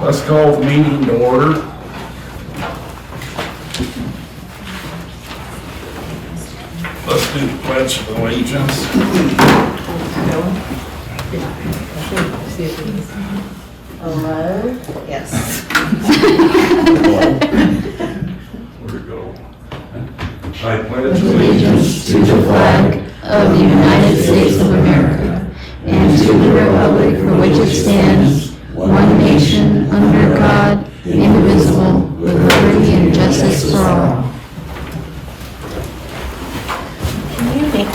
Let's call the meeting to order. Let's do the Pledge of Allegiance. Hello? Yes. Where'd it go? I pledge Allegiance to the flag of the United States of America and to the republic for which it stands, one nation, under God, indivisible, with liberty and justice for all. Can you make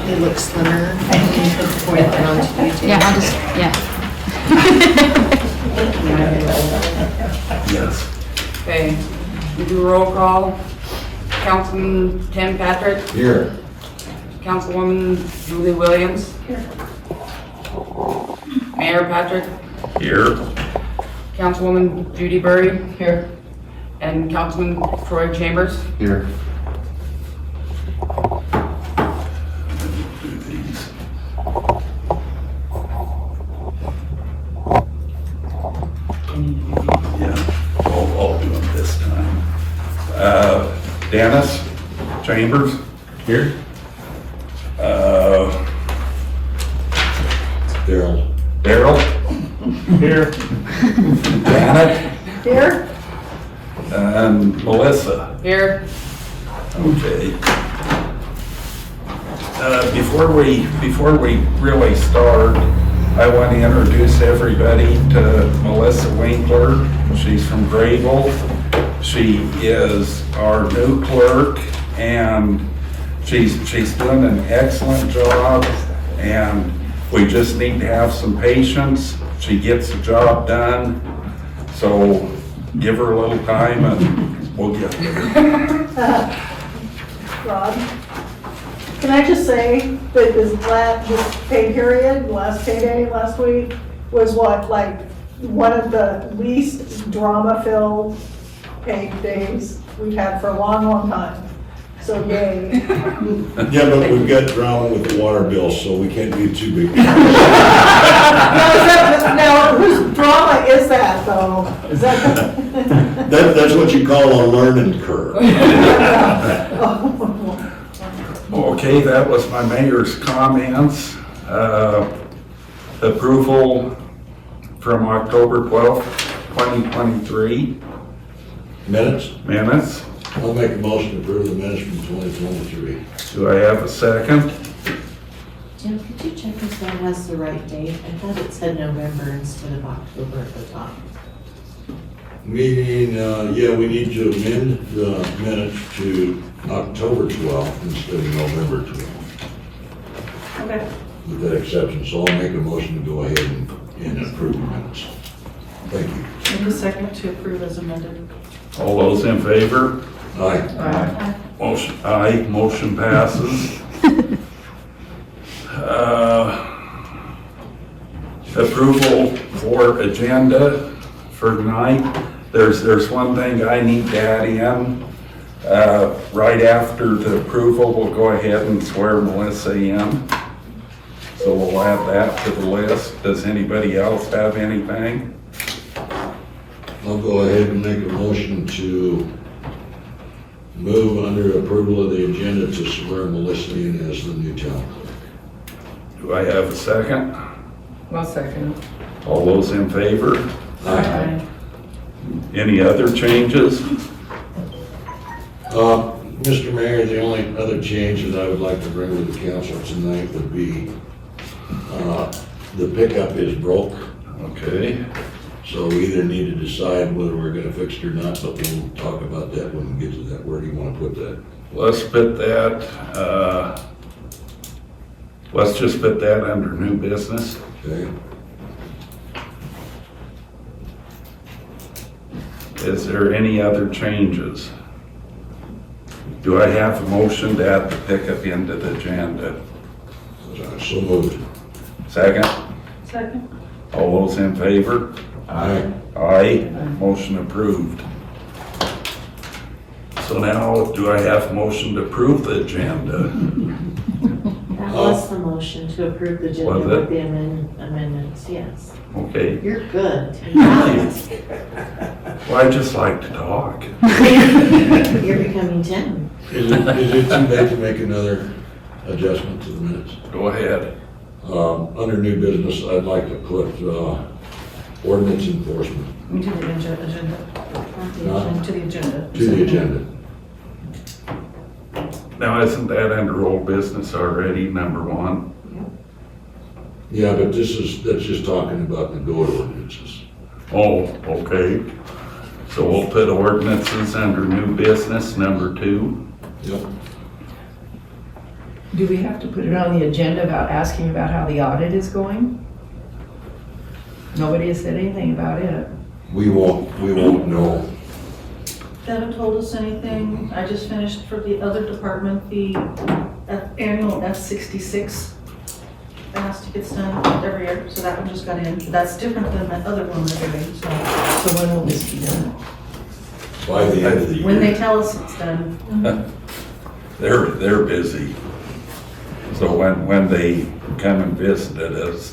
it look slimmer? I can put that onto YouTube. Yeah, I'll just, Yes. Okay, we do roll call. Councilman Tim Patrick, Here. Councilwoman Julie Williams. Here. Mayor Patrick, Here. Councilwoman Judy Burry. Here. And Councilman Troy Chambers. Here. Do these. Yeah, I'll do them this time. Dennis Chambers. Here. Darrel. Here. Janet. Here? And Melissa. Here. Okay. Before we really start, I want to introduce everybody to Melissa Winkler. She's from Grable. She is our new clerk, and she's doing an excellent job, and we just need to have some patience. She gets the job done, so give her a little time and we'll get there. Rod, can I just say that this pay period, last payday last week, was like one of the least drama-filled paid days we've had for a long, long time. So yay. Yeah, but we've got drama with the water bill, so we can't do too big. Now, whose drama is that though? Is that? That's what you call a learning curve. Okay, that was my mayor's comments. Approval from October 12th, 2023, Minutes? minutes. I'll make a motion to approve the minutes from 2023. Do I have a second? Jim, could you check if that has the right date? I thought it said November instead of October at the top. Meaning, yeah, we need to amend the minutes to October 12th instead of November 12th. Okay. With that exception, so I'll make a motion to go ahead and approve the minutes. Thank you. Need a second to approve as amended. All those in favor? Aye. Motion passes. Approval for agenda for tonight. There's one thing I need to add in. Right after the approval, we'll go ahead and swear Melissa in. So we'll add that to the list. Does anybody else have anything? I'll go ahead and make a motion to move under approval of the agenda to swear Melissa in as the new town clerk. Do I have a second? One second. All those in favor? Aye. Any other changes? Mr. Mayor, the only other change that I would like to bring to the council tonight would be, the pickup is broke, Okay. so we either need to decide whether we're gonna fix it or not, but we'll talk about that when we get to that. Where do you wanna put that? Let's put that, let's just put that under new business. Okay? Is there any other changes? Do I have a motion to add the pickup into the agenda? So moved. Second? Second. All those in favor? Aye. Aye. Motion approved. So now, do I have a motion to approve the agenda? That was the motion to approve the agenda Was it? with the amendments, yes. Okay. You're good. Well, I just like to talk. You're becoming 10. Is it too late to make another adjustment to the minutes? Go ahead. Under new business, I'd like to put, ordinance enforcement To the agenda. To the agenda. to the agenda. Now, isn't that under old business already, number 1? Yeah, but that's just talking about the GOA ordinances. Oh, okay. So we'll put ordinances under new business, number 2. Yep. Do we have to put it on the agenda about asking about how the audit is going? Nobody has said anything about it. We won't know. They haven't told us anything. I just finished for the other department, the annual F-66. That has to get done every year, so that one just got in. That's different than that other one they're doing, so So when will this be done? By the end of the year. when they tell us it's done. They're busy. So when they come and visited us,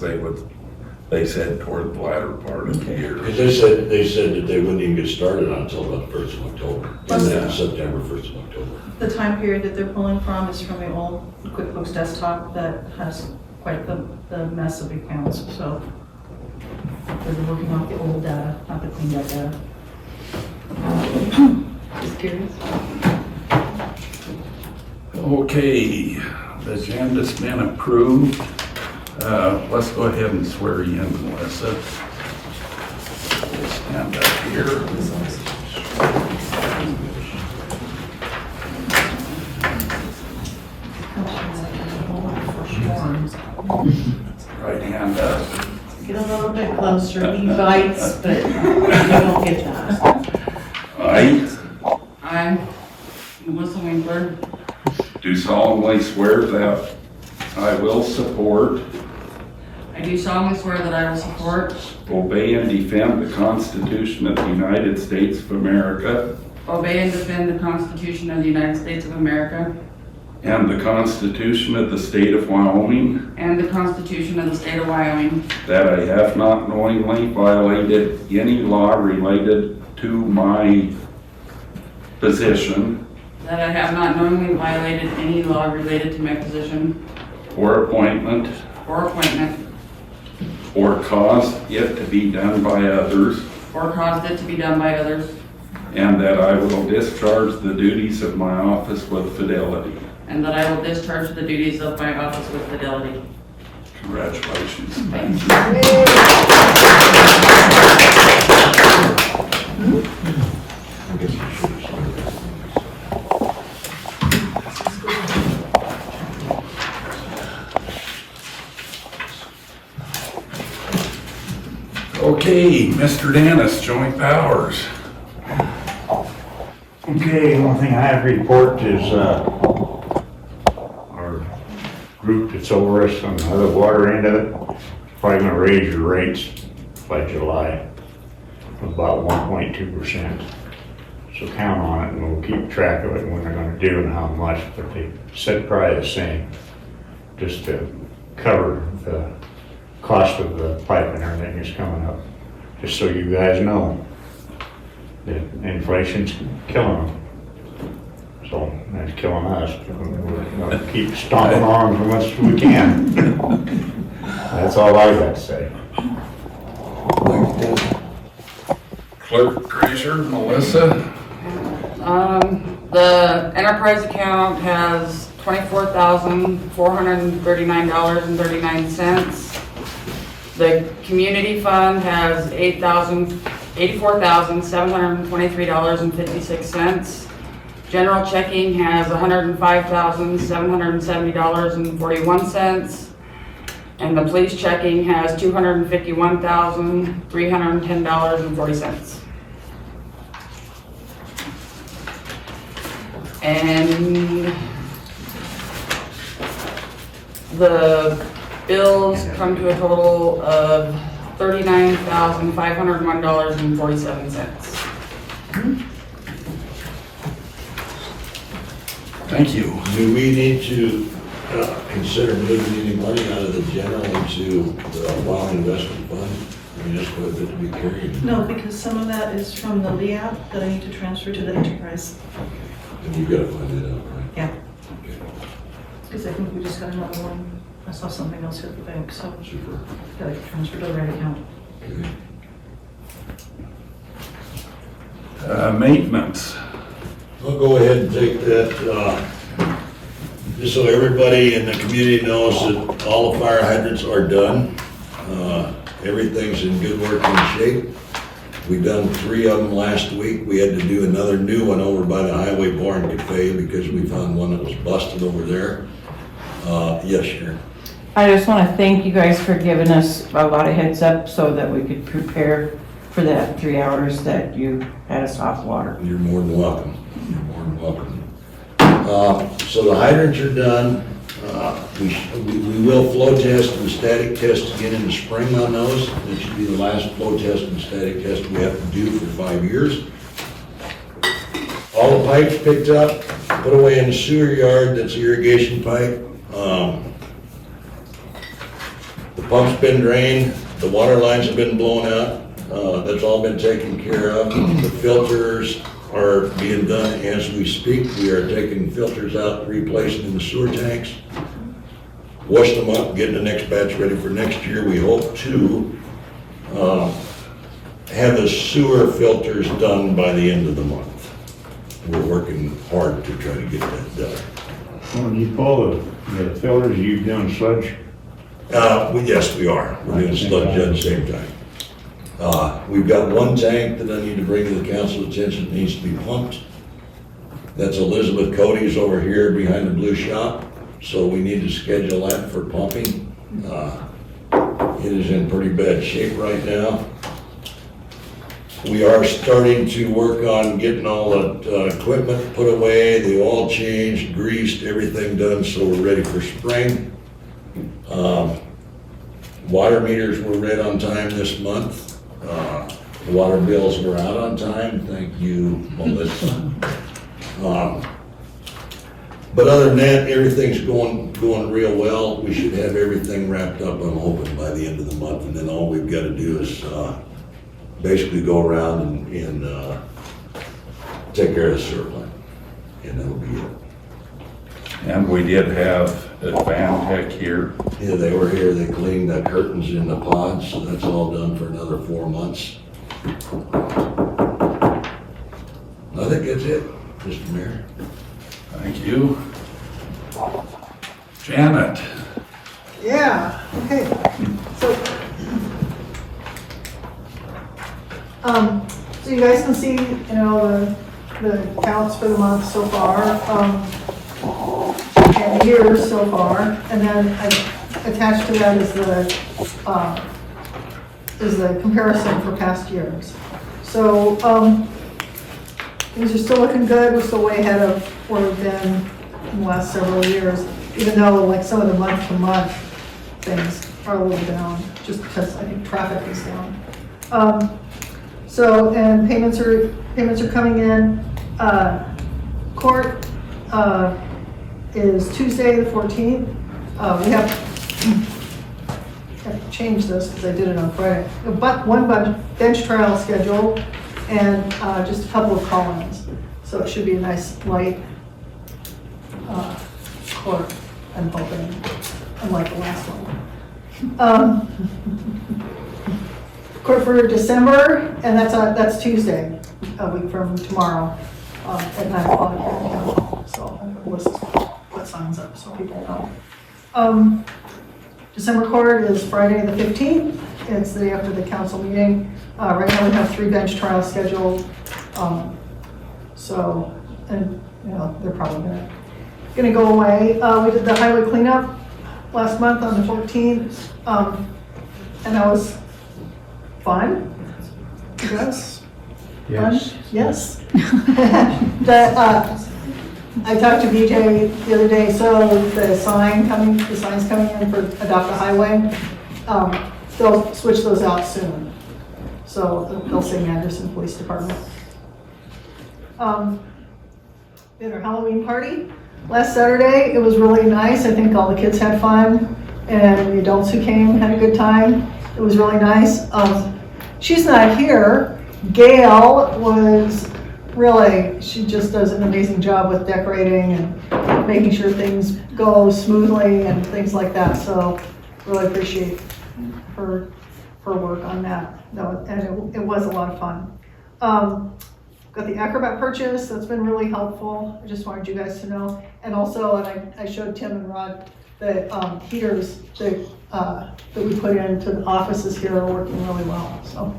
they said toward the latter part of the year. Because they said that they wouldn't even get started until about the 1st of October. And then September, 1st of October. The time period that they're pulling from is from the old QuickBooks desktop that has quite the mess of accounts, so they're working off the old data, not the cleaned up data. Just curious. Okay, the agenda's been approved. Let's go ahead and swear you in, Melissa. We'll stand up here. Right hand up. Get a little bit closer, he bites, but you don't get that. I, Melissa Winkler, Do solemnly swear that I will support, I do solemnly swear that I will support, obey, and defend the Constitution of the United States of America obey, and defend the Constitution of the United States of America and the Constitution of the State of Wyoming, and the Constitution of the State of Wyoming, that I have not knowingly violated any law related to my position that I have not knowingly violated any law related to my position or appointment or appointment, or caused it to be done by others, or caused it to be done by others, and that I will discharge the duties of my office with fidelity. and that I will discharge the duties of my office with fidelity. Congratulations. I guess you should have started that. Okay, Mr. Dennis, joint powers. Okay, one thing I have to report is, our group that's over us on the other water end of it, probably gonna raise your rates by July, about 1.2%. So count on it, and we'll keep track of it and when they're gonna do and how much, but they said probably the same, just to cover the cost of the pipe and everything is coming up, just so you guys know that inflation's killing them. So that's killing us. We're gonna keep stomping on as much as we can. That's all I got to say. Clerk, treasurer, Melissa. The enterprise account has $24,439.39. The community fund has $84,723.56. General checking has $105,770.41. And the police checking has $251,310.40. And the bills come to a total of $39,501.47. Thank you. Do we need to consider moving any money out of the general into the bond investment fund? I mean, that's quite a bit to be carried. No, because some of that is from the LEAP that I need to transfer to the enterprise. And you've got to find that out, right? Yeah. Okay, Because I think we just got another one. I saw something else at the bank, so super. gotta transfer to the right account. Okay. Maintenance. I'll go ahead and take that, just so everybody in the community knows that all the fire hydrants are done. Everything's in good working shape. We done 3 of them last week. We had to do another new one over by the Highway Bar and Cafe because we found one that was busted over there. Yes, Sharon. I just want to thank you guys for giving us a lot of heads up so that we could prepare for that 3 hours that you had us off water. You're more than welcome. You're more than welcome. So the hydrants are done. We will flow test and static test again in the spring on those. That should be the last flow test and static test we have to do for 5 years. All the pipes picked up, put away in the sewer yard, that's irrigation pipe. The pump's been drained, the water lines have been blown out, that's all been taken care of. The filters are being done as we speak. We are taking filters out, replacing in the sewer tanks, wash them up, getting the next batch ready for next year. We hope to have the sewer filters done by the end of the month. We're working hard to try to get that done. When you pull the filters, you doing sludge? Yes, we are. We're doing sludge at the same time. We've got one tank that I need to bring to the council's attention, it needs to be pumped. That's Elizabeth Cody's over here behind the blue shop, so we need to schedule that for pumping. It is in pretty bad shape right now. We are starting to work on getting all the equipment put away, the oil changed, greased, everything done, so we're ready for spring. Water meters were read on time this month. The water bills were out on time, thank you, Melissa. But other than that, everything's going real well. We should have everything wrapped up, I'm hoping, by the end of the month, and then all we've got to do is basically go around and take care of the sewer line, and that'll be it. And we did have Advantech here. Yeah, they were here, they cleaned the curtains in the pods, so that's all done for another 4 months. I think that's it, Mr. Mayor. Thank you. Janet. Yeah, okay. So you guys can see, you know, the counts for the month so far, and the years so far, and then attached to that is the comparison for past years. So, things are still looking good, we're still way ahead of where we've been in the last several years, even though like some of the month-to-month things are a little down, just because I think traffic is down. So, and payments are coming in. Court is Tuesday the 14th. We have to change this because I did it on Friday. But one bench trial scheduled and just a couple of call-ins. So it should be a nice light court, I'm hoping, unlike the last one. Court for December, and that's Tuesday, a week from tomorrow, at 9 o'clock here in town. So we'll just put signs up so people know. December court is Friday the 15th. It's the day after the council meeting. Right now we have 3 bench trials scheduled. So, and you know, they're probably gonna go away. We did the highway cleanup last month on the 14th, and that was fun. Yes. Yes. Fun? Yes. I talked to BJ the other day, so the sign's coming in for Adopt a Highway. They'll switch those out soon. So they'll say Manderson Police Department. We had our Halloween party last Saturday. It was really nice. I think all the kids had fun, and the adults who came had a good time. It was really nice. She's not here. Gail was really, she just does an amazing job with decorating and making sure things go smoothly and things like that. So really appreciate her work on that. No, and it was a lot of fun. Got the Acrobat purchase. That's been really helpful. I just wanted you guys to know. And also, and I showed Tim and Rod the heaters that we put into the offices here are working really well. So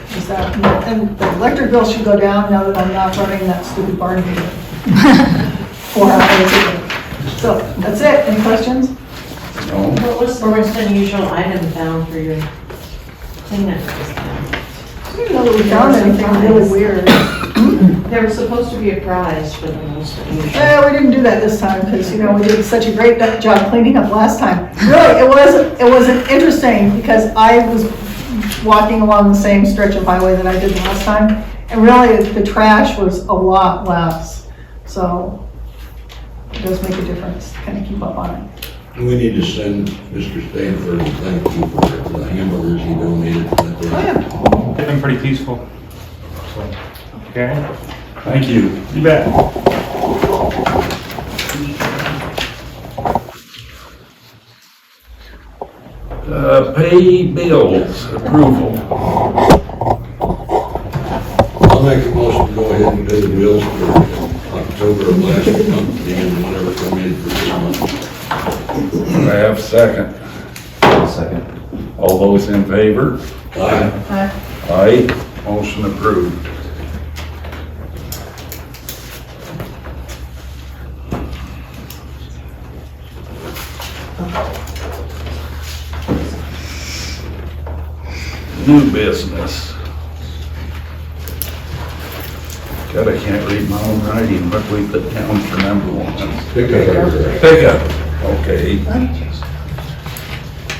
just that, and the electric bill should go down now that I'm not running that stupid barn heater 4 hours a day. So that's it. Any questions? No. What was the most unusual item found for your cleanup this time? I didn't know that we found anything really weird. There was supposed to be a prize for the most unusual. We didn't do that this time because, you know, we did such a great job cleaning up last time. Really, it was interesting because I was walking along the same stretch of highway that I did last time, and really the trash was a lot less. So it does make a difference. Kind of keep up on it. We need to send Mr. Stanford a thank you for the hamburgers he donated. Oh yeah. They've been pretty peaceful. So, okay. Thank you. You bet. Pay bills approval. I'll make a motion to go ahead and pay the bills for October of last month and whatever come in for this month. Do I have a second? Second. All those in favor? Aye. Aye. Motion approved. New business. God, I can't read my own writing. What we put down for number one? Pickup. Okay.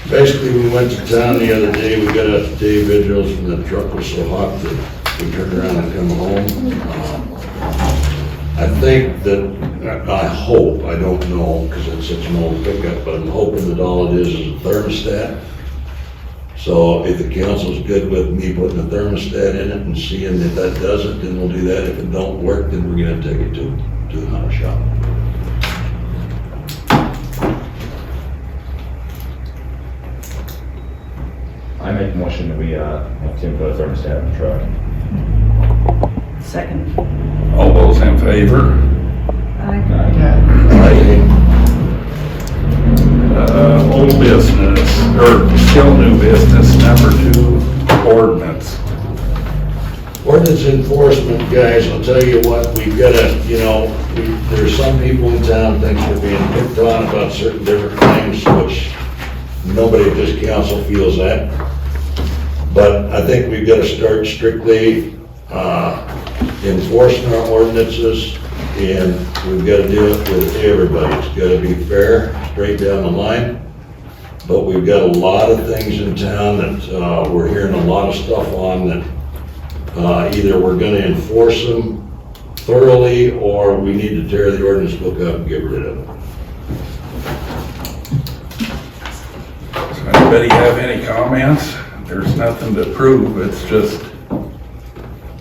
Basically, we went to town the other day, we got a day vigils, and the truck was so hot that we turned around and come home. I think that, I hope, I don't know, because it's such an old pickup, but I'm hoping that all it is a thermostat. So if the council's good with me putting a thermostat in it and seeing if that does it, then we'll do that. If it don't work, then we're gonna take it to the auto shop. I make a motion that we have Tim put a thermostat in the truck. Second. All those in favor? Aye. Old business, or still new business, number 2, ordinance. Ordinance enforcement, guys, I'll tell you what, we've got to, you know, there's some people in town think they're being picked on about certain different things, which nobody at this council feels that. But I think we've got to start strictly enforcing our ordinances, and we've got to do it with everybody. It's got to be fair, straight down the line. But we've got a lot of things in town that we're hearing a lot of stuff on that either we're going to enforce them thoroughly, or we need to tear the ordinance book up and get rid of it. Does anybody have any comments? There's nothing to prove, it's just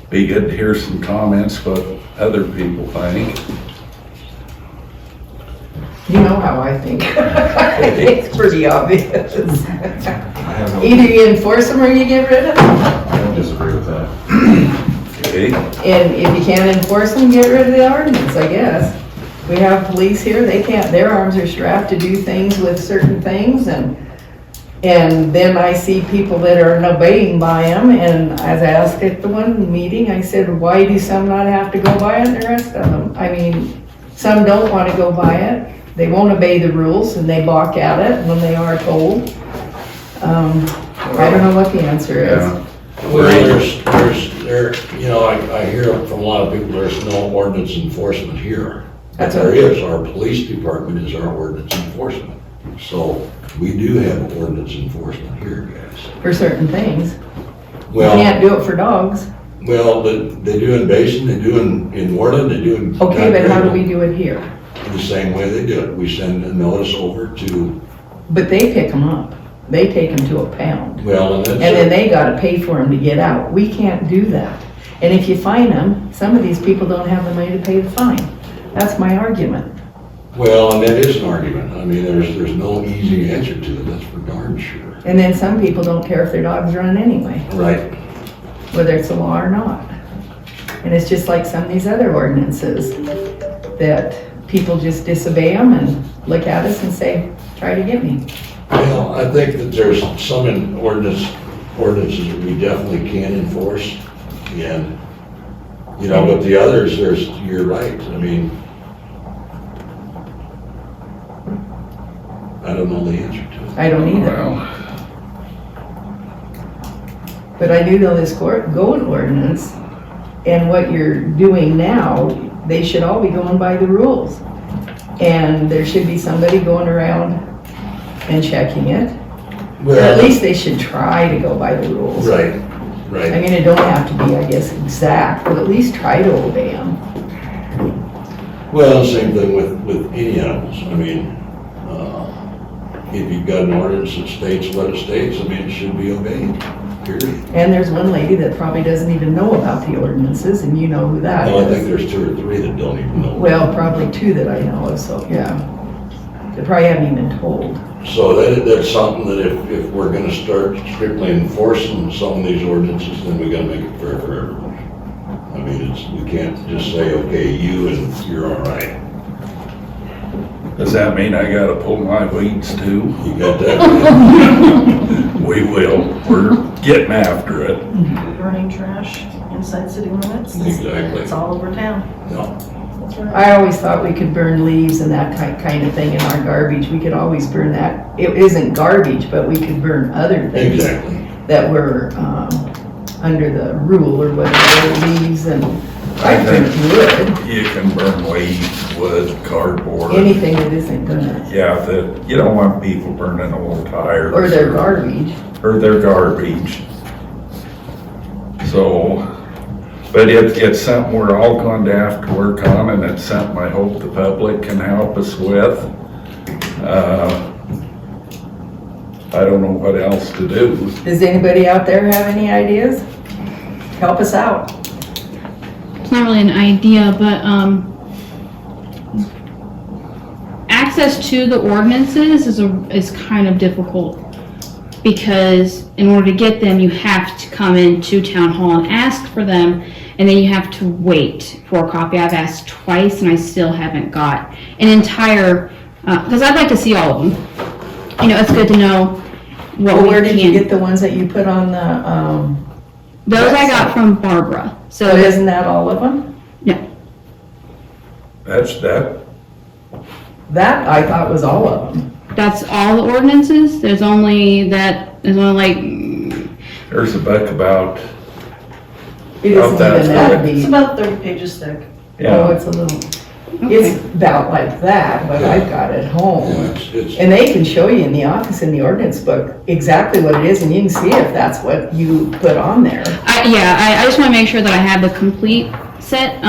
be good to hear some comments what other people think. You know how I think. I think it's pretty obvious. Either you enforce them or you get rid of them. I don't disagree with that. Okay, And if you can't enforce them, get rid of the ordinance, I guess. We have police here, they can't, their arms are strapped to do things with certain things, and then I see people that are obeying by them, and as I asked at the one meeting, I said, why do some not have to go by it and the rest of them? I mean, some don't want to go by it, they won't obey the rules, and they balk at it when they are told. I don't know what the answer is. yeah. Well, you know, I hear from a lot of people, there's no ordinance enforcement here. But That's there what- is, our police department is our ordinance enforcement. So we do have ordinance enforcement here, guys. For certain things. You Well, can't do it for dogs. Well, they do in Basin, they do in Moreland, they do in. Okay, but how do we do it here? The same way they do it. We send a notice over to, But they pick them up. They take them to a pound. well, and And then that's, they gotta pay for them to get out. We can't do that. And if you fine them, some of these people don't have the money to pay the fine. That's my argument. well, and that is an argument. I mean, there's no easy answer to it, that's for darn sure. And then some people don't care if their dog's running anyway, Right. whether it's a law or not. And it's just like some of these other ordinances that people just disobey them and look at us and say, try to get me. Well, I think that there's some ordinances that we definitely can enforce, and, you know, but the others, you're right, I mean, I don't know the answer to it. I don't either. Well, But I do know this goat ordinance and what you're doing now, they should all be going by the rules. And there should be somebody going around and checking it. Or at least they should try to go by the rules. Right, I right. mean, it don't have to be, I guess, exact, but at least try to obey them. Well, same thing with any animals, I mean, if you've got an ordinance that states what it states, I mean, it should be obeyed, period. And there's one lady that probably doesn't even know about the ordinances, and you know who that Well, I think is. there's 2 or 3 that don't even know. Well, probably 2 that I know of, so, yeah. They probably haven't even been told. So that's something that if we're gonna start strictly enforcing some of these ordinances, then we gotta make it fair for everybody. I mean, we can't just say, okay, you and you're all right. does that mean I gotta pull my weeds too? You got that? We will. We're getting after it. Burning trash inside city limits. Exactly. It's all over town. No. That's right. I always thought we could burn leaves and that kind of thing in our garbage. We could always burn that. It isn't garbage, but we could burn other things Exactly. that were under the rule or whatever, leaves and I think wood, You can burn weeds, wood, cardboard. anything that isn't gonna, Yeah, you don't want people burning old tires. or their garbage. Or their garbage. So, but it's something we're all going to have to work on, and it's something I hope the public can help us with. I don't know what else to do. Does anybody out there have any ideas? Help us out. It's not really an idea, but, access to the ordinances is kind of difficult. Because in order to get them, you have to come into town hall and ask for them, and then you have to wait for a copy. I've asked twice and I still haven't got an entire, because I'd like to see all of them. You know, it's good to know what Well, we where did you can. get the ones that you put on the, Those I got from Barbara, so so, isn't that all of them? no, That's that. That I thought was all of them. that's all the ordinances. There's only like, There's a book about, It isn't that's even that good. It's deep. about 30 pages thick. Oh, yeah, it's a little, okay. it's about like that, but I've got it Yeah, home. it's, And they can show you in the office in the ordinance book exactly what it is, and you can see if that's what you put on there. I just want to make sure that I have the complete set,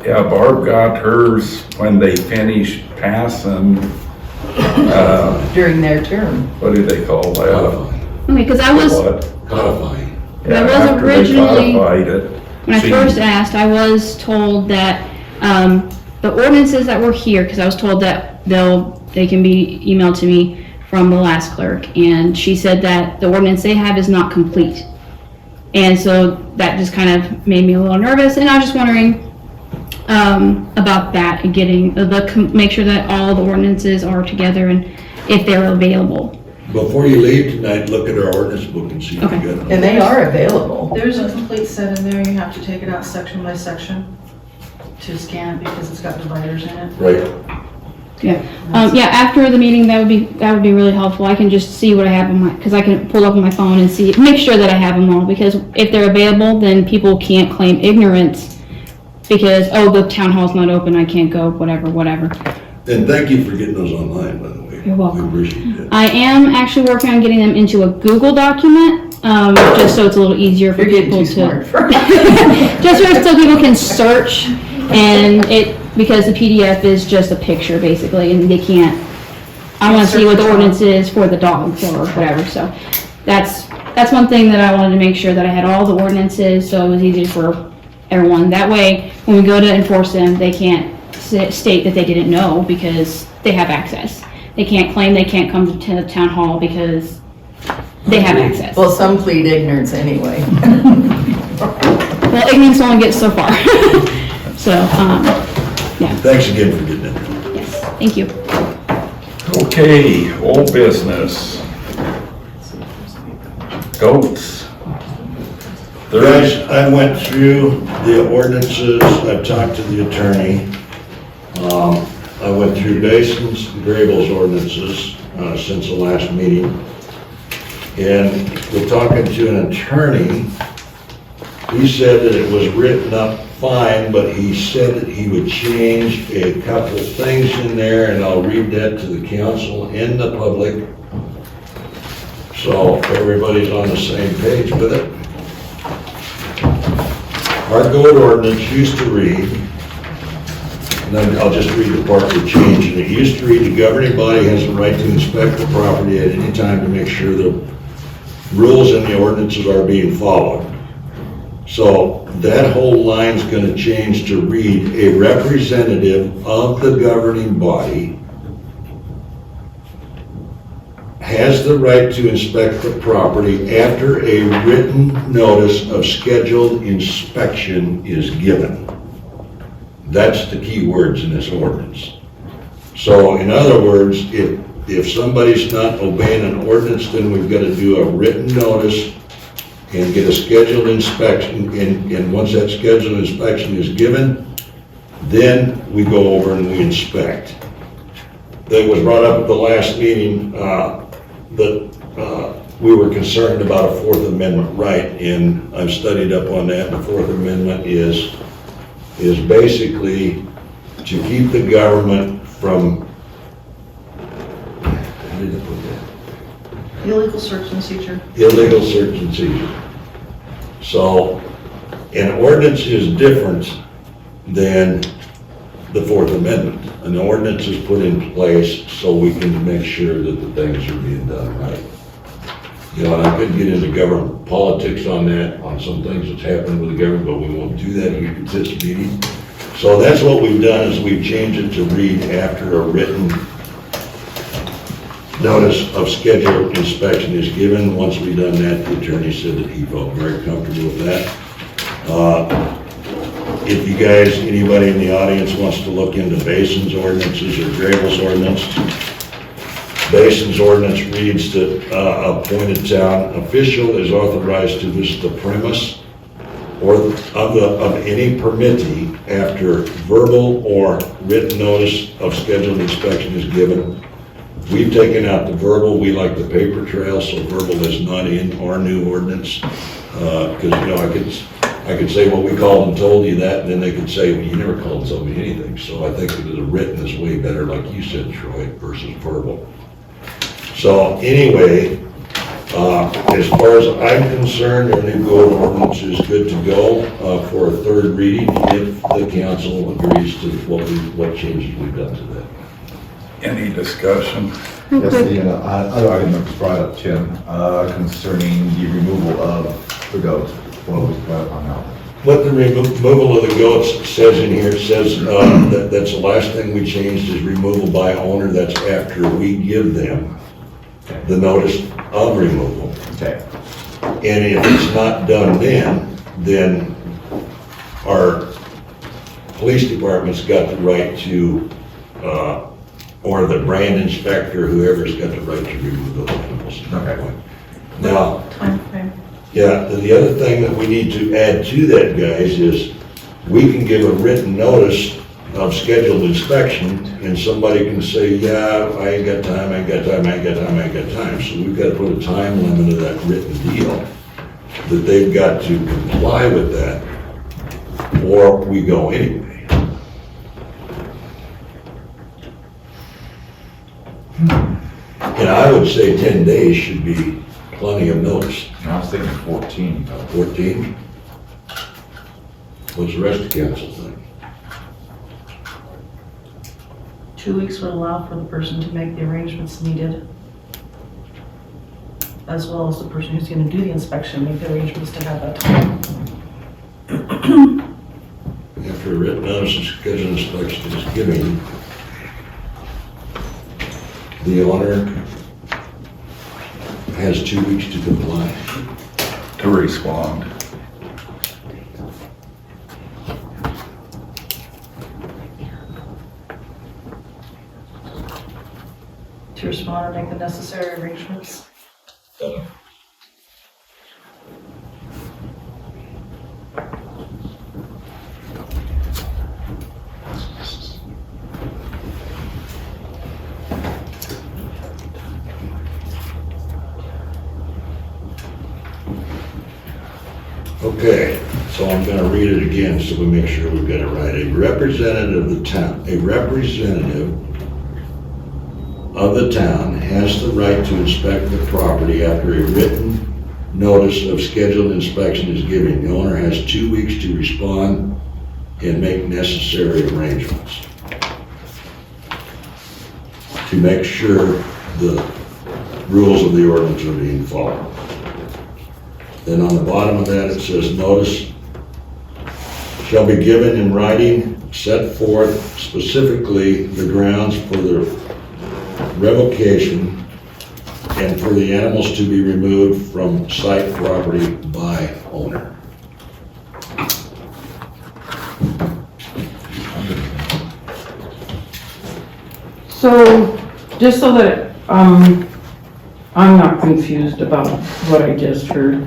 yeah, Barb got hers when they finished passing, During their term. what do they call that? codifying. okay, because I was, What? Codifying. That Yeah, was after they originally- codified it, when I she- first asked, I was told that, the ordinances that were here, because I was told that they can be emailed to me from the last clerk, and she said that the ordinance they have is not complete. And so that just kind of made me a little nervous, and I was just wondering, about that and getting, make sure that all the ordinances are together and if they're available. Before you leave tonight, look at our ordinance book and see if you Okay. got it. And they are available. There's a complete set in there. You have to take it out section by section to scan it because it's got dividers in it. Right. Yeah, after the meeting, that would be really helpful. I can just see what I have on my, because I can pull up on my phone and see, make sure that I have them all, because if they're available, then people can't claim ignorance because, oh, the town hall's not open, I can't go, whatever. And thank you for getting those online, by the way. You're welcome. We appreciate it. I am actually working on getting them into a Google document, just so it's a little easier for You're getting people too smart to, for. just so people can search, and because the PDF is just a picture basically, and they can't, I wanna see what the ordinance is for the dog or whatever, so that's one thing that I wanted to make sure that I had all the ordinances, so it was easy for everyone. That way, when we go to enforce them, they can't state that they didn't know because they have access. They can't claim they can't come to the town hall because they have access. Well, some plead ignorance anyway. Well, ignorance only gets so far. So, yeah, Thanks again for getting in. yes, thank you. Okay, old business. Goats. Guys, I went through the ordinances, I've talked to the attorney. I went through Bason's, Grable's ordinances, since the last meeting. And we're talking to an attorney. He said that it was written up fine, but he said that he would change a couple things in there, and I'll read that to the council and the public. So everybody's on the same page with it. Our goat ordinance used to read, and then I'll just read the part we changed, and it used to read, the governing body has the right to inspect the property at any time to make sure the rules and the ordinances are being followed. So that whole line's gonna change to read, a representative of the governing body has the right to inspect the property after a written notice of scheduled inspection is given. That's the key words in this ordinance. So in other words, if somebody's not obeying an ordinance, then we've got to do a written notice and get a scheduled inspection, and once that scheduled inspection is given, then we go over and we inspect. That was brought up at the last meeting, that we were concerned about a Fourth Amendment right, and I've studied up on that. The Fourth Amendment is basically to keep the government from, how did I put that? Illegal search and seizure. Illegal search and seizure. So, an ordinance is different than the Fourth Amendment. An ordinance is put in place so we can make sure that the things are being done right. You know, and I could get into government politics on that, on some things that's happened with the government, but we won't do that here at this meeting. So that's what we've done, is we've changed it to read after a written notice of scheduled inspection is given. Once we've done that, the attorney said that he felt very comfortable with that. If you guys, anybody in the audience wants to look into Bason's ordinances or Grable's ordinance, Bason's ordinance reads that appointed town official is authorized to visit the premise or of any permittee after verbal or written notice of scheduled inspection is given. We've taken out the verbal. We like the paper trail, so verbal is not in our new ordinance. Because, you know, I could say, well, we called and told you that, and then they could say, well, you never called somebody anything. So I think that the written is way better, like you said, Troy, versus verbal. So anyway, as far as I'm concerned, our new goat ordinance is good to go for a third reading if the council agrees to what changes we've done to that. Any discussion? Yes, the other item that was brought up, Tim, concerning the removal of the goat. What was brought up on that? What the removal of the goats says in here, it says that's the last thing we changed is removal by owner. That's after we give them the notice of removal. Okay. And if it's not done then our police department's got the right to, or the brand inspector, whoever's got the right to remove those animals at that point. Now, Time frame. yeah, the other thing that we need to add to that, guys, is we can give a written notice of scheduled inspection, and somebody can say, yeah, I ain't got time, I ain't got time, I ain't got time, I ain't got time. So we've got to put a time limit to that written deal, that they've got to comply with that, or we go anyway. And I would say 10 days should be plenty of notice. I was thinking 14, though. 14? What's the rest of the council think? 2 weeks would allow for the person to make the arrangements needed, as well as the person who's gonna do the inspection, make the arrangements to have that time. After a written notice of scheduled inspection is given, the owner has 2 weeks to comply. To respond. To respond and make the necessary arrangements. Okay, so I'm gonna read it again so we make sure we've got it right. A representative of the town has the right to inspect the property after a written notice of scheduled inspection is given. The owner has 2 weeks to respond and make necessary arrangements to make sure the rules of the ordinance are being followed. Then on the bottom of that, it says, notice shall be given in writing, set forth specifically the grounds for the revocation and for the animals to be removed from site property by owner. So, just so that, I'm not confused about what I just heard.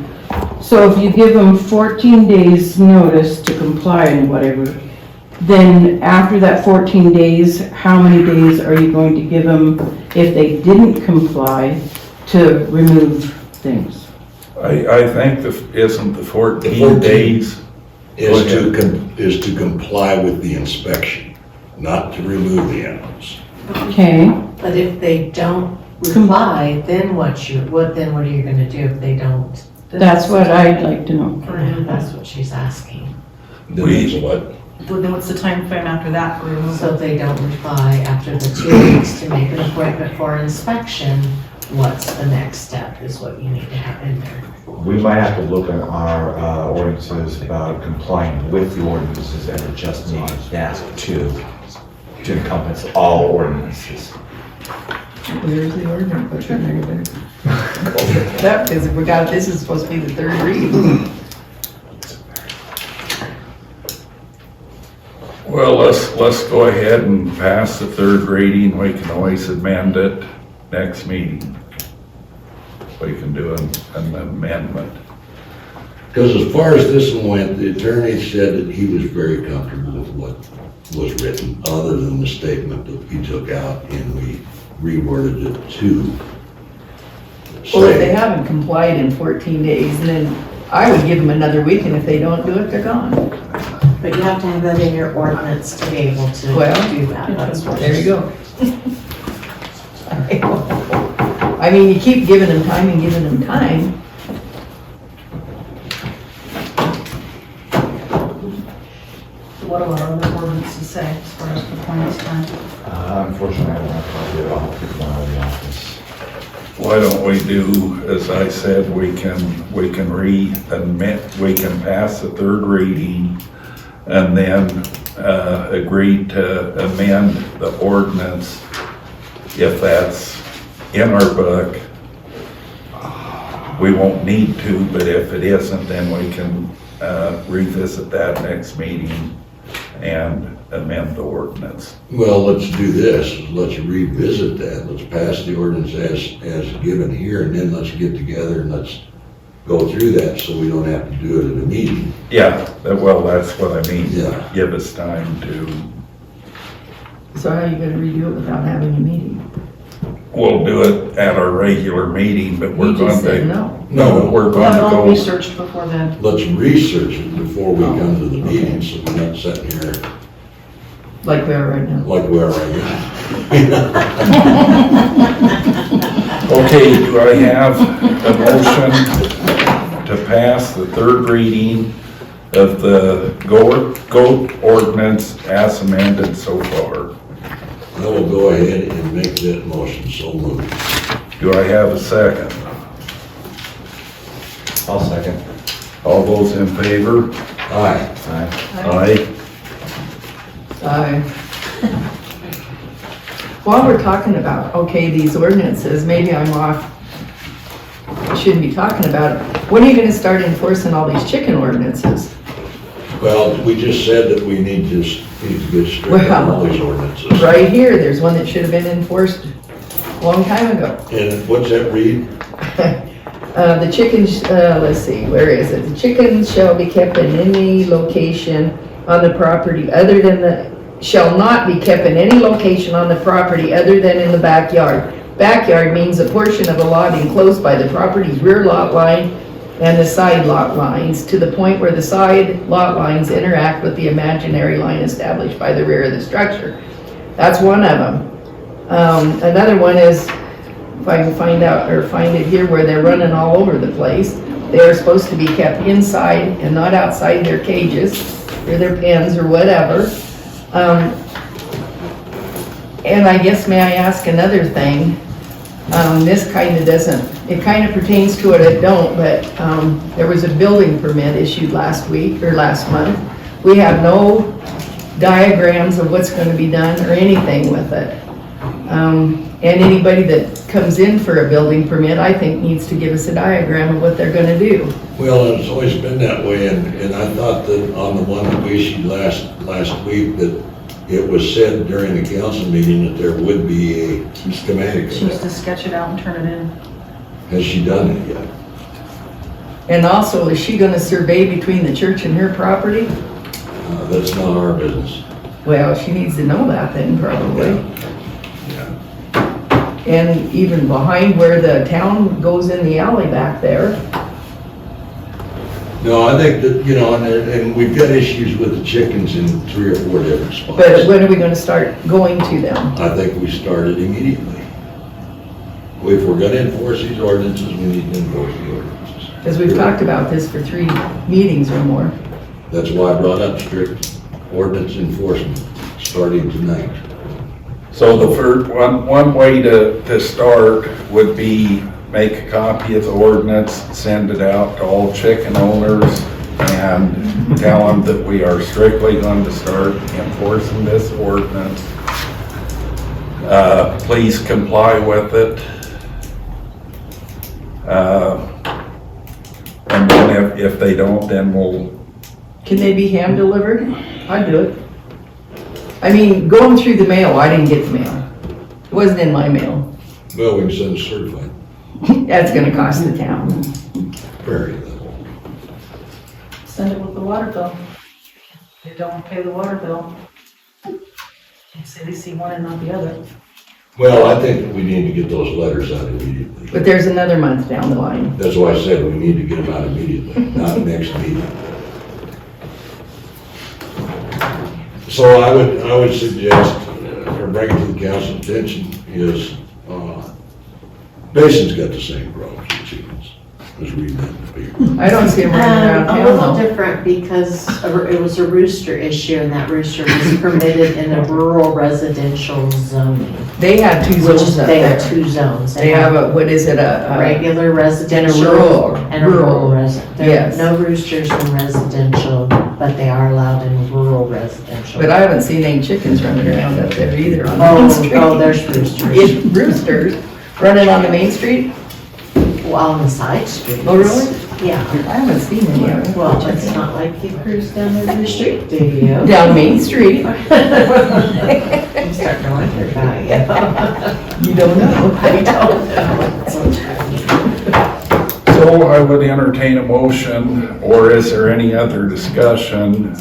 So if you give them 14 days notice to comply and whatever, then after that 14 days, how many days are you going to give them if they didn't comply to remove things? I think isn't the 14 14 days? Is to comply with the inspection, not to remove the animals. Okay, But if they don't comply, then what are you gonna do if they don't? that's what I'd like to know. That's what she's asking. Then it's what? Then what's the time frame after that for removal? So if they don't reply after the 2 weeks to make an appointment for inspection, what's the next step is what you need to have in there. We might have to look at our ordinances about complying with the ordinances and adjusting that to encompass all ordinances. Where's the ordinance? What's your name? That is, this is supposed to be the third reading. Well, let's go ahead and pass the third reading. We can always amend it next meeting. We can do an amendment. Because as far as this one went, the attorney said that he was very comfortable with what was written, other than the statement that he took out and we reworded it to Well, if they say, haven't complied in 14 days, then I would give them another week, and if they don't do it, they're gone. But you have to have that in your ordinance to be able to Well, do that. That's what There you go. I mean, you keep giving them time and giving them time. What do our other ordinances say as far as compliance time? Unfortunately, I don't have a copy of it. I'll pick one out of the office. Why don't we do, as I said, we can re-amend, we can pass the third reading and then agree to amend the ordinance if that's in our book. We won't need to, but if it isn't, then we can revisit that next meeting and amend the ordinance. well, let's do this, let's revisit that, let's pass the ordinance as given here, and then let's get together and let's go through that so we don't have to do it at a meeting. Yeah, well, that's what I mean. Yeah. Give us time to, So how are you gonna redo it without having a meeting? we'll do it at our regular meeting, but we're You going just said to. no. No, we're We'll going have to it all go. researched before then. Let's research it before we come to the meeting, so we're not sitting here Like we are right now. like we are right now. Okay, do I have a motion to pass the third reading of the goat ordinance as amended so far? I will go ahead and make that motion, so moved. Do I have a second? I'll second. All those in favor? Aye. Aye. Aye. While we're talking about, okay, these ordinances, maybe I'm off, I shouldn't be talking about it. When are you gonna start enforcing all these chicken ordinances? Well, we just said that we need to get strict on all these ordinances. Right here, there's one that should have been enforced a long time ago. And what's that read? The chickens, let's see, where is it? The chickens shall be kept in any location on the property other than shall not be kept in any location on the property other than in the backyard. Backyard means a portion of a lot enclosed by the property's rear lot line and the side lot lines to the point where the side lot lines interact with the imaginary line established by the rear of the structure. That's one of them. Another one is, if I can find out or find it here, where they're running all over the place. They are supposed to be kept inside and not outside their cages or their pens or whatever. And I guess, may I ask another thing? This kind of doesn't, it kind of pertains to it, it don't, but there was a building permit issued last week or last month. We have no diagrams of what's going to be done or anything with it. And anybody that comes in for a building permit, I think, needs to give us a diagram of what they're going to do. Well, it's always been that way, and I thought that on the one that we issued last week, that it was said during the council meeting that there would be a schematic. She needs to sketch it out and turn it in. Has she done it yet? And also, is she going to survey between the church and her property? That's not our business. Well, she needs to know that then, probably. And even behind where the town goes in the alley back there. No, I think that, and we've got issues with the chickens in 3 or 4 different spots. But when are we gonna start going to them? I think we started immediately. If we're gonna enforce these ordinances, we need to enforce the ordinances. Because we've talked about this for 3 meetings or more. That's why I brought up strict ordinance enforcement, starting tonight. So the first, one way to start would be make a copy of the ordinance, send it out to all chicken owners, and tell them that we are strictly going to start enforcing this ordinance. Please comply with it. And then if they don't, then we'll... Can they be hand delivered? I'd do it. I mean, going through the mail, I didn't get the mail. It wasn't in my mail. Well, we can send it certified. That's gonna cost the town. Very little. Send it with the water bill. They don't pay the water bill. They say they see one and not the other. Well, I think that we need to get those letters out immediately. But there's another month down the line. That's why I said we need to get them out immediately, not next meeting. So I would suggest, or bring it to the council's attention, is, Basin's got the same problems with chickens as we did in the paper. I don't see them running around A town little though. different because it was a rooster issue and that rooster was permitted in a rural residential zoning. They have 2 Which zones up they there. have 2 zones. They have a, what is it, a Regular residential. rural. And a rural resident. There Yes. are no roosters in residential, but they are allowed in rural residential. But I haven't seen any chickens running around up there either on Main Street. Oh, there's roosters. It's roosters running on the Main Street? Well, on the side streets. Oh, really? Yeah. I haven't seen any of it. Well, it's not like you cruise down there the street, do you? Down Main Street. I'm starting to wonder about you. You don't know. I don't know. So I would entertain a motion, or is there any other discussion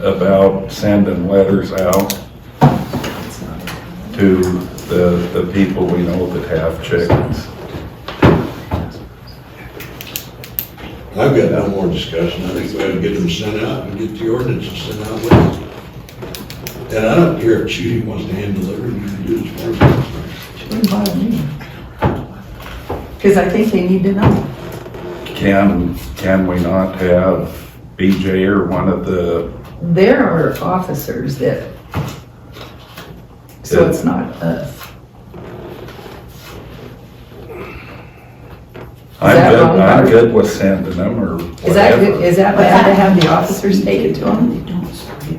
about sending letters out to the people we know that have chickens? I've got no more discussion. I think we ought to get them sent out and get the ordinances sent out with them. And I don't care if Judy wants to hand deliver, you can do it as far as I'm concerned. Wouldn't bother me. Because I think they need to know. Can we not have BJ or one of the, There are officers that, so it's not us. I'm good with sending them or Is that, whatever. is that bad to have the officers take it to them?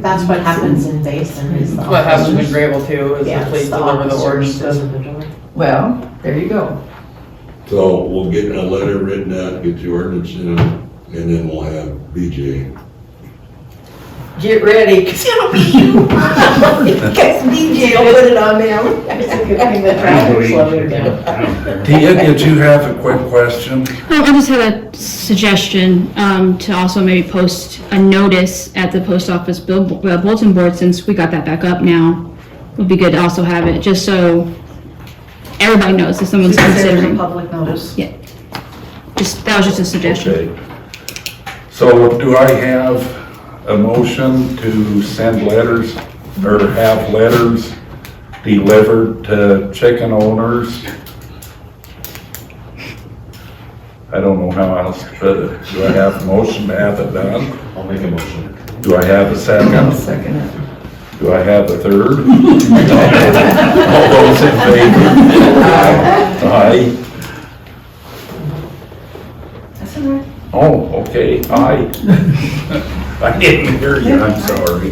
That's what happens in Basin is the What happens in officers. Grable too, is Yeah, the police it's deliver the officers ordinances. go to the door. Well, there you go. So we'll get a letter written out, get the ordinance in, and then we'll have BJ. Get ready, because it'll be you. Because DJ will put it on them. It's a good thing the traffic's slowing down. Tia, did you have a quick question? I just had a suggestion to also maybe post a notice at the post office bulletin board, since we got that back up now. Would be good to also have it, just so everybody knows if someone's There's a considering. public notice. Yeah. That was just a suggestion. Okay. So do I have a motion to send letters or have letters delivered to chicken owners? I don't know how else to put it. Do I have a motion to have it done? I'll make a motion. Do I have a I'll second? second it. Do I have a third? All those in favor? Aye. That's all right. Oh, okay, aye. I didn't hear you, I'm sorry.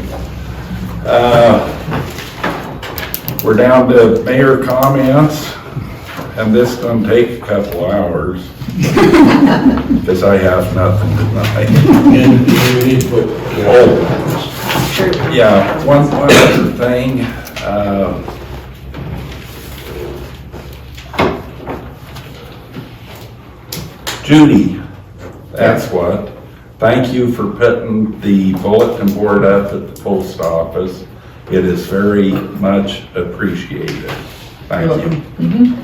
We're down to mayor comments, and this is gonna take a couple hours. Because I have nothing tonight. And we need to put, Yeah, one other thing, Judy, that's what. Thank you for putting the bulletin board up at the post office. It is very much appreciated. Thank you.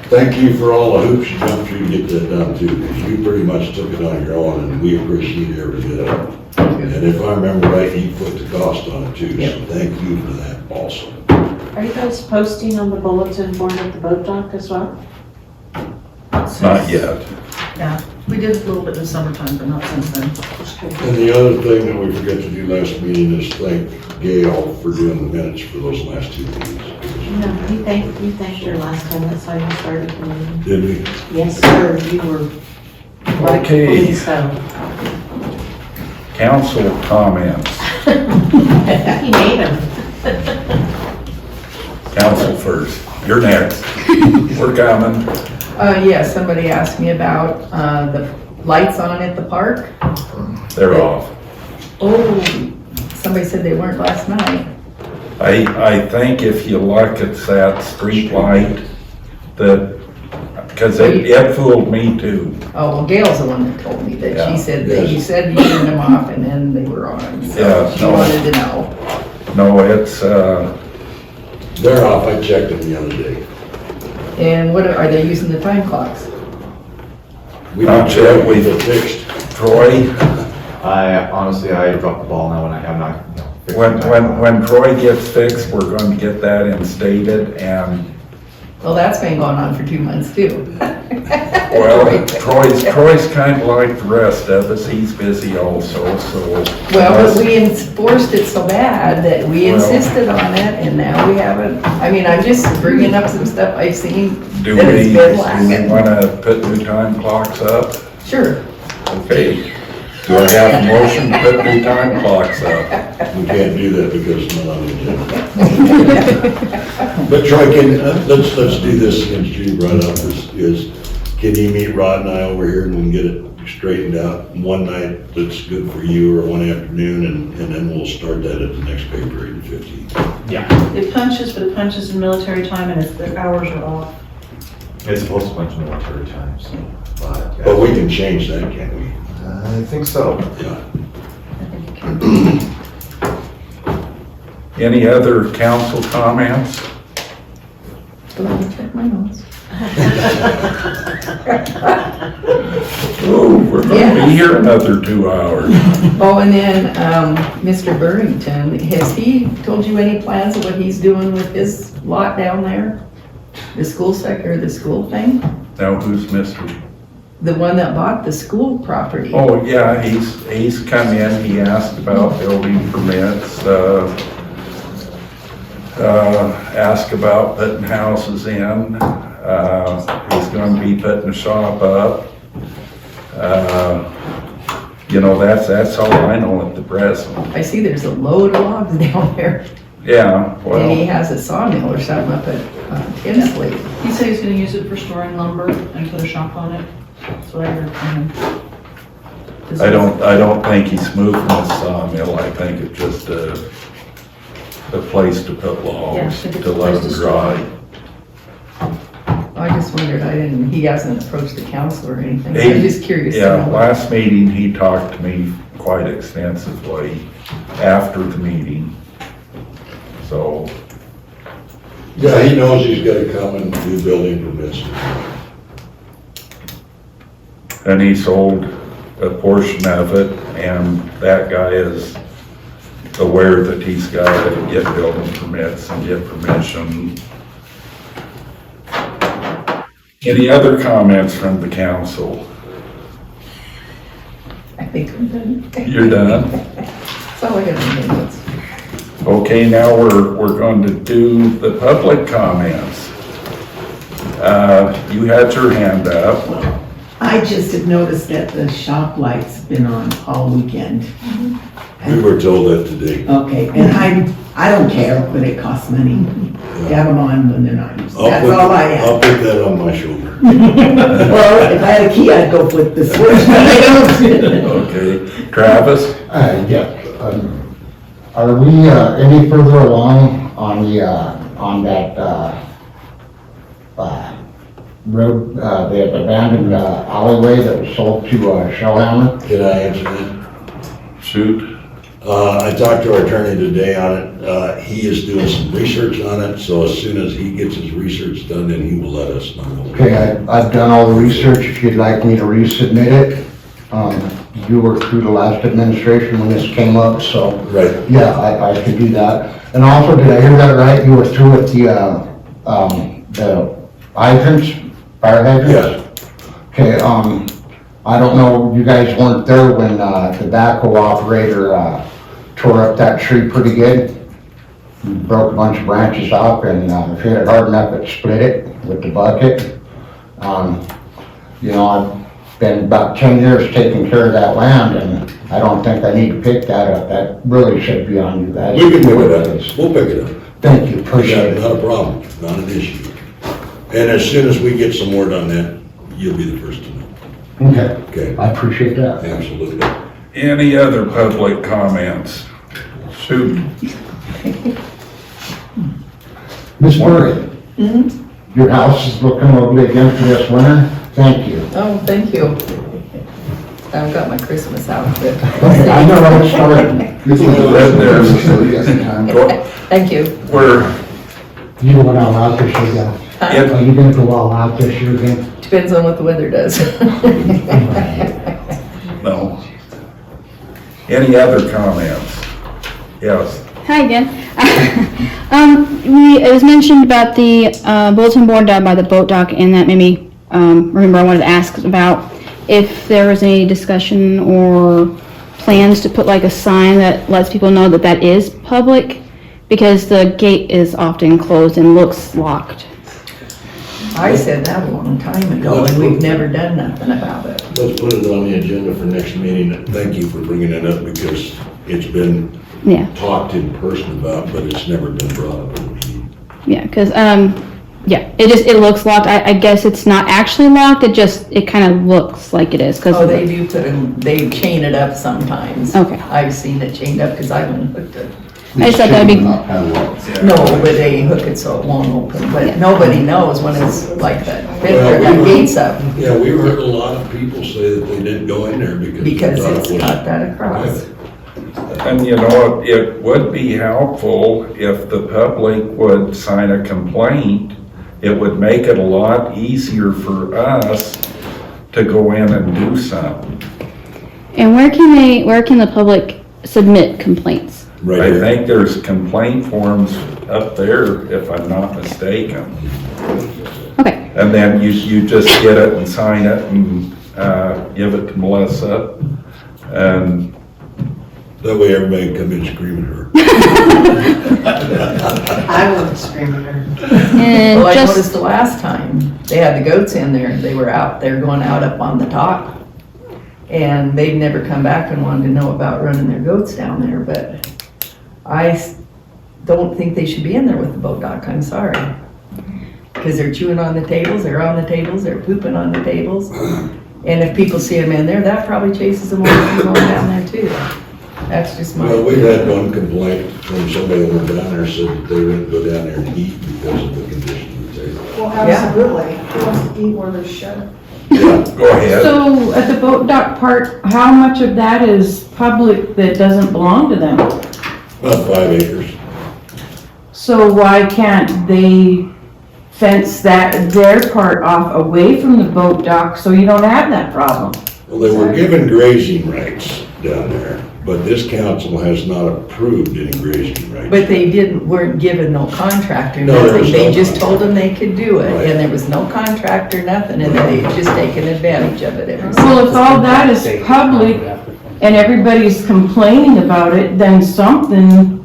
thank you for all the hoops you jumped through to get that done too, because you pretty much took it on your own, and we appreciate every bit of it. And if I remember right, you put the cost on it too, so thank you for that also. Are you guys posting on the bulletin board at the boat dock as well? Not yet. Yeah, we did a little bit in the summertime, but not since then. And the other thing that we forgot to do last meeting is thank Gail for doing the minutes for those last 2 meetings. No, you thanked her last time, that's how you started the meeting. Did we? Yes, sir, you were. Okay. So, Council comments. he made them. Council first. You're next. We're coming. Yeah, somebody asked me about, the lights on at the park. They're off. Oh, somebody said they weren't last night. I think if you look at that street light, that, because it fooled me too. Oh, well, Gail's the one that told me that. Yeah. She said that you said you turned them off and then they were on. Yeah, So she no. wanted to know. No, it's, They're off, I checked them the other day. And what, are they using the time clocks? We Not don't yet, check, we- they're fixed. Troy, I honestly dropped the ball now when I have not, fixed when, the when, time. when Troy gets fixed, we're going to get that instated and, Well, that's been going on for 2 months too. well, Troy's kind of like the rest of us. He's busy also, so. Well, but we enforced it so bad that we Well- insisted on it and now we haven't, I mean, I'm just bringing up some stuff I've seen Do that it's we been lacking. want to put new time clocks up? Sure. Okay. Do I have a motion to put new time clocks up? We can't do that because it's not on the agenda. But Troy, let's do this since you brought up can you meet Rod and I over here and we can get it straightened out one night that's good for you or one afternoon and then we'll start that at the next pay period, 15. It punches, but it punches in military time and the hours are off. It's supposed to punch military time, so, but. But we can change that, can't we? I think so. Yeah. Any other council comments? Go ahead and check my notes. Oh, we're going to be here another 2 hours. Oh, and then, Mr. Burrington, has he told you any plans of what he's doing with his lot down there? The school sector, the school thing? Now who's Mr.? The one that bought the school property? Oh, yeah, he's come in, he asked about building permits, asked about putting houses in. He's gonna be putting a shop up. You know, that's all I know at the present. I see there's a load of logs down there. Yeah, And he well, has a sawmill or something up at Tinsley. He said he's gonna use it for storing lumber and put a shop on it. That's what I heard from him. I don't think he's moving the sawmill, I think it's just a place to put Yeah, I logs, think it's to a let place to them store dry. I just wondered, he hasn't approached the council or anything. He- I'm just curious to Yeah, know. last meeting, he talked to me quite extensively after the meeting. So, Yeah, he knows he's gotta come and do building permits. and he sold a portion of it, and that guy is aware that he's got to get building permits and get permission. Any other comments from the council? I think I'm done. You're done? That's all I got on my notes. Okay, now we're going to do the public comments. You had your hand up. I just had noticed that the shop light's been on all weekend. We were told that today. Okay, and I don't care, but it costs money to have them on when they're not used. I'll That's put- all I I'll have. put that on my shoulder. Well, if I had a key, I'd go flip the switch, but I don't. Okay, Travis? Yeah, are we, any further along on the, on that, road, the abandoned alleyway that was sold to, Shellhammer? Can I answer that? Shoot. I talked to our attorney today on it. He is doing some research on it, so as soon as he gets his research done, then he will let us know. Okay, I've done all the research, if you'd like me to resubmit it. You were through the last administration when this came up, so. Right. Yeah, I can do that. And also, did I hear that right, you were through with the hydrants, fire hydrants? Yes. Okay, I don't know, you guys weren't there when, the backhoe operator, tore up that tree pretty good. Broke a bunch of branches off and, if you hit it hard enough, it split it with the bucket. You know, I've been about 10 years taking care of that land and I don't think I need to pick that up. That really should be on you guys. We can pick it up. We'll pick it up. Thank you, appreciate it. Not a problem, not an issue. And as soon as we get some word on that, you'll be the first to know. Okay, Okay? I appreciate that. Absolutely. Any other public comments? Shoot. Miss Murray? Your house is looking lovely again for this winter. Thank you. Oh, thank you. I've got my Christmas outfit. I know how to start. Thank you. We're, You went all out this year, yeah. Are you gonna go all out this year again? Depends on what the weather does. no. Any other comments? Yes. Hi again. It was mentioned about the bulletin board down by the boat dock, and that made me remember I wanted to ask about if there was any discussion or plans to put like a sign that lets people know that that is public, because the gate is often closed and looks locked. I said that a long time ago and we've never done nothing about it. Let's put it on the agenda for next meeting. Thank you for bringing it up because it's been Yeah, talked in person about, but it's never been brought up in a meeting. yeah, because it looks locked. I guess it's not actually locked. It kind of looks like it is because Oh, they do put them, they chain it up sometimes. Okay. I've seen it chained up because I haven't hooked it. I just thought that'd be No, but they hook it so it won't open, but nobody knows when it's like that. Well, That gate's up Yeah, we heard a lot of people say that they didn't go in there because. because they thought it's it was- got that across. And you know, it would be helpful if the public would sign a complaint. It would make it a lot easier for us to go in and do something. And where can the public submit complaints? Right I here. think there's complaint forms up there, if I'm not mistaken. Okay, And then you just get it and sign it and, give it to Melissa. And That way everybody can come in screaming at her. I won't scream at her. and Well, I just, noticed the last time, they had the goats in there, they were out there going out up on the top. And they'd never come back and wanted to know about running their goats down there, but don't think they should be in there with the boat dock, I'm sorry. Because they're chewing on the tables, they're on the tables, they're pooping on the tables. And if people see them in there, that probably chases them over from going down there too. That's just my. Well, we've had one complaint from somebody that went down there, said that they wouldn't go down there and eat because of the condition of the table. Well, absolutely. Who wants to eat where there's shed? go ahead. So at the boat dock part, how much of that is public that doesn't belong to them? About 5 acres. So why can't they fence their part off away from the boat dock so you don't have that problem? Well, they were given grazing rights down there, but this council has not approved any grazing rights. But they weren't given no contract or No, there nothing, was they no just told them they could do it, Right. and there was no contract or nothing, and they just taken advantage of it ever since. Well, if all that is public and everybody's complaining about it, then something,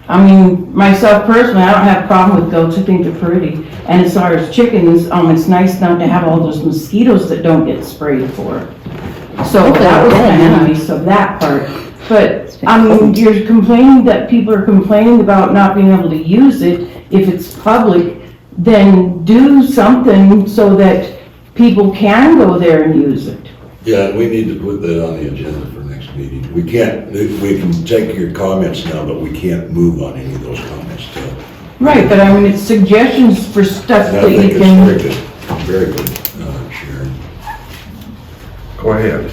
I mean, myself personally, I don't have a problem with goats, I think they're pretty. And as far as chickens, it's nice not to have all those mosquitoes that don't get sprayed for. So that was kind of nice of that part. But, you're complaining that people are complaining about not being able to use it. If it's public, then do something so that people can go there and use it. Yeah, we need to put that on the agenda for next meeting. We can take your comments now, but we can't move on any of those comments still. Right, but it's suggestions for stuff And I that you think can. it's very good, Sharon. Go ahead.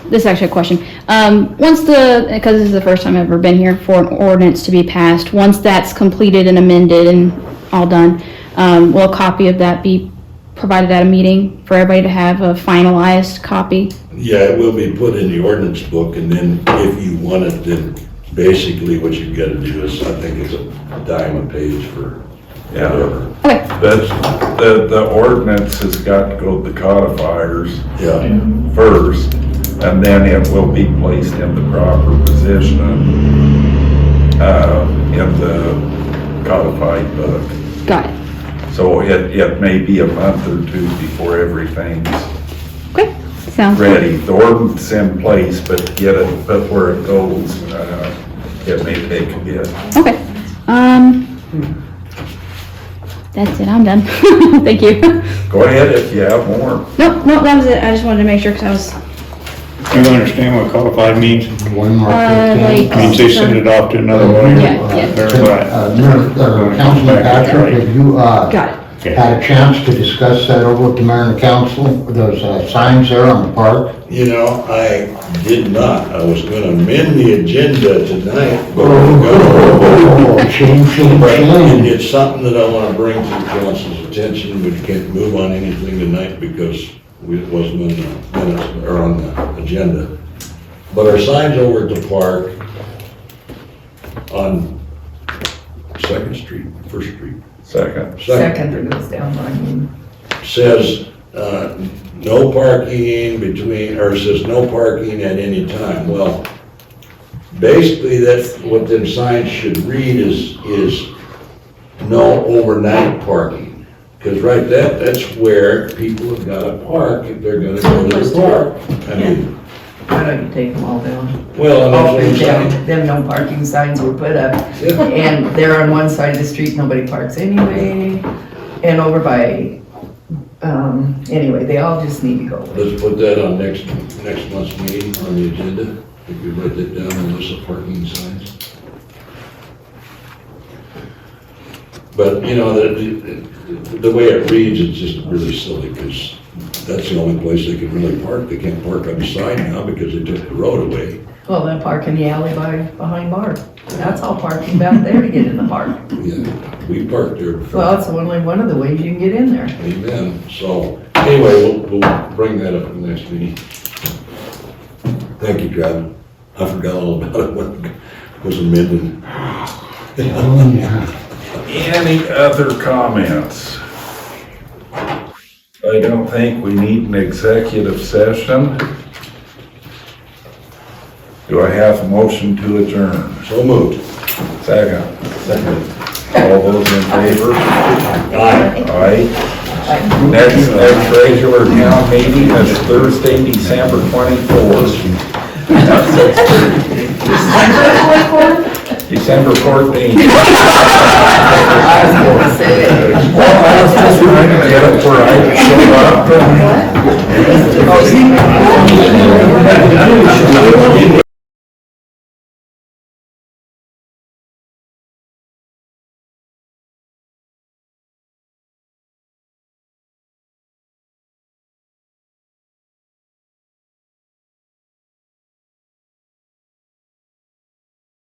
this is actually a question. Because this is the first time I've ever been here for an ordinance to be passed, once that's completed and amended and all done, will a copy of that be provided at a meeting for everybody to have a finalized copy? Yeah, it will be put in the ordinance book, and then if you want it, then basically what you've got to do is, I think it's a dime a page for Yeah. whatever. Okay, The ordinance has got to go to the codifiers Yeah, first, and then it will be placed in the proper position, in the codified book. got it. So it may be a month or two before everything's Okay, sounds good. ready. The ordinance in place, but to get it, but where it goes, it may take a bit. Okay, that's it, I'm done. Thank you. Go ahead if you have more. No, that was it. I just wanted to make sure, because You understand what codified means? One more like- Means they send it off to another one. Yeah. Councilman Patrick, have you, got it. had a chance to discuss that over with the mayor and the council, those signs there on the park? you know, I did not. I was gonna amend the agenda tonight, but Shame, shame, shame. it's something that I wanna bring to the council's attention. We can't move on anything tonight because it wasn't on the minutes, or on the agenda. But our signs over at the park on Second Street, First Street. Second. Second that goes down, Says, no parking between, or says no parking at any time. Well, basically, that's what them signs should read is no overnight parking. Because that's where people have got to park if they're gonna go to the park. I mean, why don't you take them all down? well, and All that's what three I'm down, saying. them no parking signs were put up, Yeah. and they're on one side of the street, nobody parks anyway, and over by, anyway, they all just need to go. Let's put that on next month's meeting on the agenda. If you write that down, Melissa, parking signs. But, you know, the way it reads, it's just really silly, because that's the only place they can really park. They can't park on the side now because they took the road away. Well, then park in the alley behind bar. That's all parking back there to get in the park. Yeah, we parked there before. Well, it's only one of the ways you can get in there. Amen. So, anyway, we'll bring that up in the next meeting. Thank you, Travis. I forgot all about it when it was amended. Any other comments? I don't think we need an executive session. Do I have a motion to adjourn? So moved. Second. All those in favor? Aye. Next regular town meeting is Thursday, December 24th. December 14th. Well, I was just trying to get it where I show up.